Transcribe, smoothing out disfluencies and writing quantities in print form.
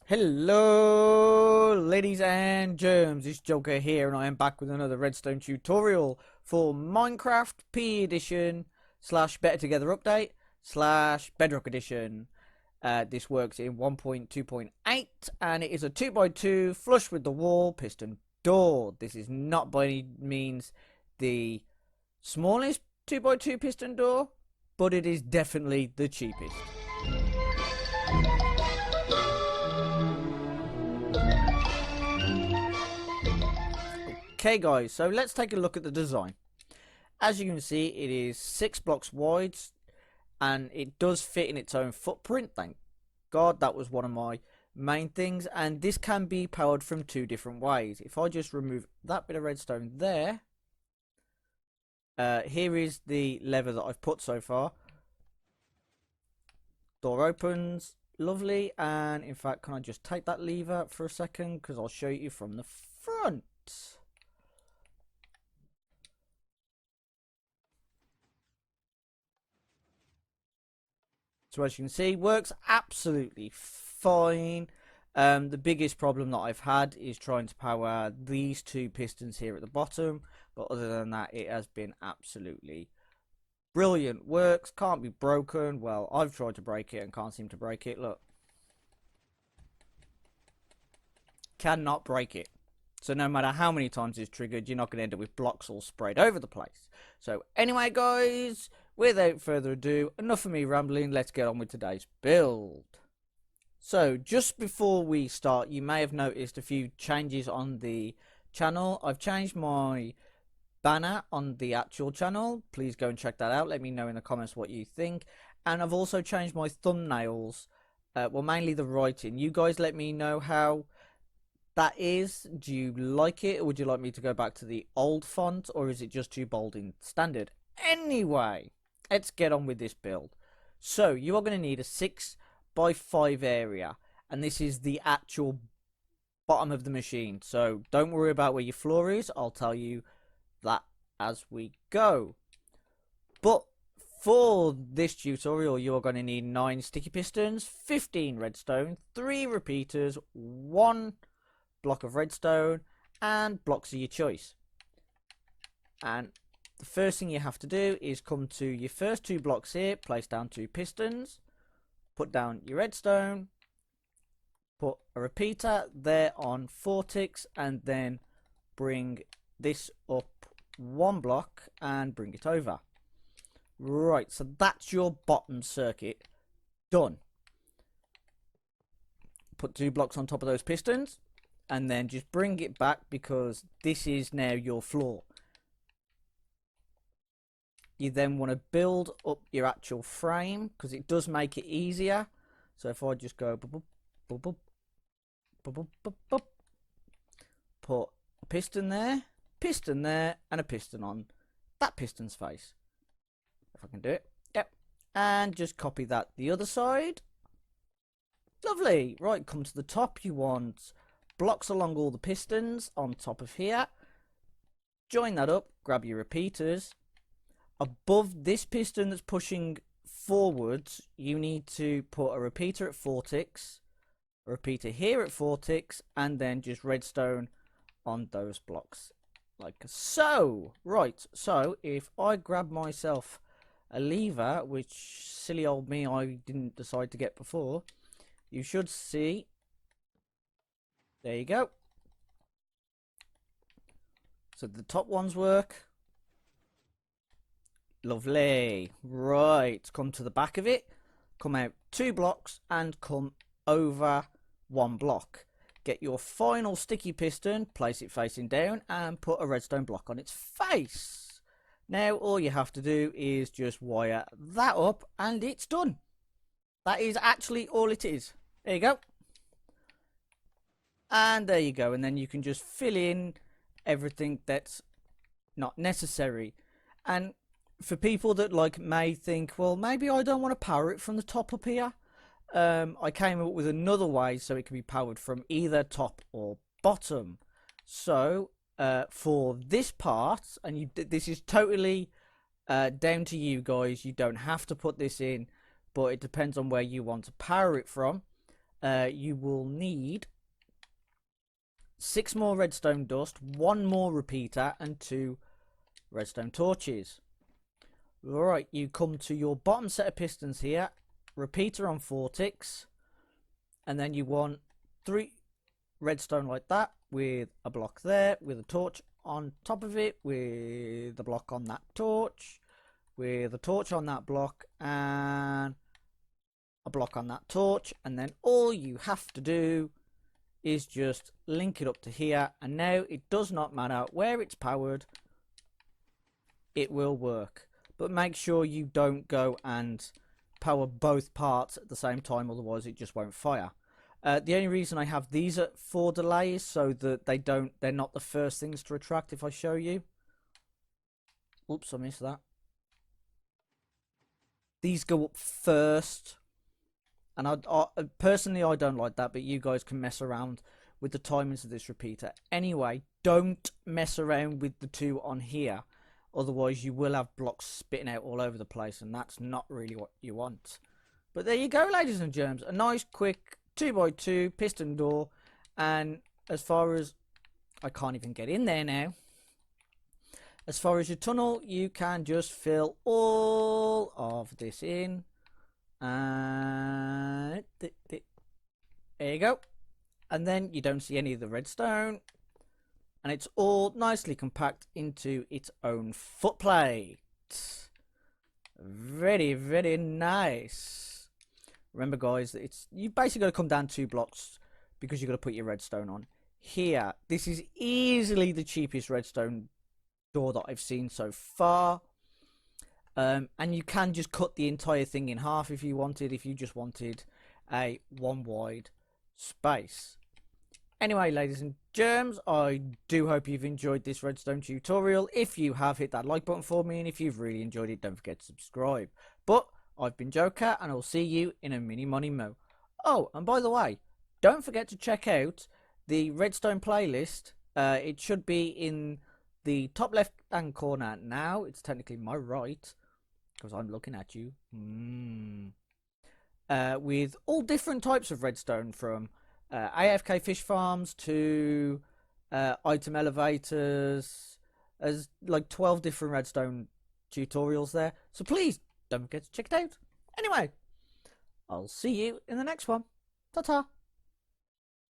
Hello ladies and germs, it's Joker here and I am back with another redstone tutorial for Minecraft P Edition slash Better Together Update slash Bedrock Edition. This works in 1.2.8 and it is a 2x2 flush with the wall piston door. This is not by any means the smallest 2x2 piston door, but it is definitely the cheapest. Okay guys, so let's take a look at the design. As you can see, it is 6 blocks wide and it does fit in its own footprint. Thank God, that was one of my main things, and this can be powered from 2 different ways. If I just remove that bit of redstone there, here is the lever that I've put so far. Door opens, lovely, and in fact, can I just take that lever for a second because I'll show you from the front. So as you can see, works absolutely fine. The biggest problem that I've had is trying to power these 2 pistons here at the bottom, but other than that, it has been absolutely brilliant. Works, can't be broken. Well, I've tried to break it and can't seem to break it. Look, cannot break it. So no matter how many times it's triggered, you're not going to end up with blocks all sprayed over the place. So anyway guys, without further ado, enough of me rambling, let's get on with today's build. So just before we start, you may have noticed a few changes on the channel. I've changed my banner on the actual channel. Please go and check that out. Let me know in the comments what you think. And I've also changed my thumbnails, well, mainly the writing. You guys let me know how that is. Do you like it, or would you like me to go back to the old font, or is it just too bold in standard? Anyway, let's get on with this build. So you are going to need a 6x5 area, and this is the actual bottom of the machine, so don't worry about where your floor is. I'll tell you that as we go. But for this tutorial, you are going to need 9 sticky pistons, 15 redstone, 3 repeaters, 1 block of redstone, and blocks of your choice. And the first thing you have to do is come to your first 2 blocks here, place down 2 pistons, put down your redstone, put a repeater there on 4 ticks, and then bring this up 1 block and bring it over. Right, so that's your bottom circuit done. Put 2 blocks on top of those pistons and then just bring it back, because this is now your floor. You then want to build up your actual frame, because it does make it easier. So if I just go put a piston there, and a piston on that piston's face. If I can do it. Yep. And just copy that the other side. Lovely. Right, come to the top. You want blocks along all the pistons on top of here. Join that up, grab your repeaters. Above this piston that's pushing forwards, you need to put a repeater at 4 ticks, a repeater here at 4 ticks, and then just redstone on those blocks like so. Right, so if I grab myself a lever, which silly old me I didn't decide to get before, you should see. There you go. So the top ones work. Lovely. Right, come to the back of it, come out 2 blocks and come over 1 block. Get your final sticky piston, place it facing down, and put a redstone block on its face. Now all you have to do is just wire that up and it's done. That is actually all it is. There you go. And there you go, and then you can just fill in everything that's not necessary. And for people that may think, well, maybe I don't want to power it from the top up here, I came up with another way so it can be powered from either top or bottom. So for this part, and this is totally down to you guys, you don't have to put this in, but it depends on where you want to power it from. you will need 6 more redstone dust, 1 more repeater, and 2 redstone torches. Right, you come to your bottom set of pistons here, repeater on 4 ticks, and then you want 3 redstone like that, with a block there, with a torch on top of it, with a block on that torch, with a torch on that block, and a block on that torch. And then all you have to do is just link it up to here, and now it does not matter where it's powered, it will work. But make sure you don't go and power both parts at the same time, otherwise it just won't fire. The only reason I have these at 4 delays so that they're not the first things to retract if I show you. Oops, I missed that. These go up first, and I personally I don't like that, but you guys can mess around with the timings of this repeater. Anyway, don't mess around with the 2 on here, otherwise you will have blocks spitting out all over the place, and that's not really what you want. But there you go, ladies and germs, a nice quick 2x2 piston door. And as far as I can't even get in there now, as far as your tunnel, you can just fill all of this in, and there you go. And then you don't see any of the redstone, and it's all nicely compact into its own footplate. Very, very nice. Remember, guys, you basically got to come down 2 blocks because you've got to put your redstone on. Here, this is easily the cheapest redstone door that I've seen so far. And you can just cut the entire thing in half if you wanted, if you just wanted a 1 wide space. Anyway, ladies and germs, I do hope you've enjoyed this redstone tutorial. If you have, hit that like button for me, and if you've really enjoyed it, don't forget to subscribe. But I've been Joker, and I'll see you in a mini money mo. Oh, and by the way, don't forget to check out the redstone playlist. It should be in the top left hand corner now. It's technically my right, because I'm looking at you. With all different types of redstone, from AFK fish farms to item elevators. There's like 12 different redstone tutorials there, so please don't forget to check it out. Anyway, I'll see you in the next one. Ta-ta.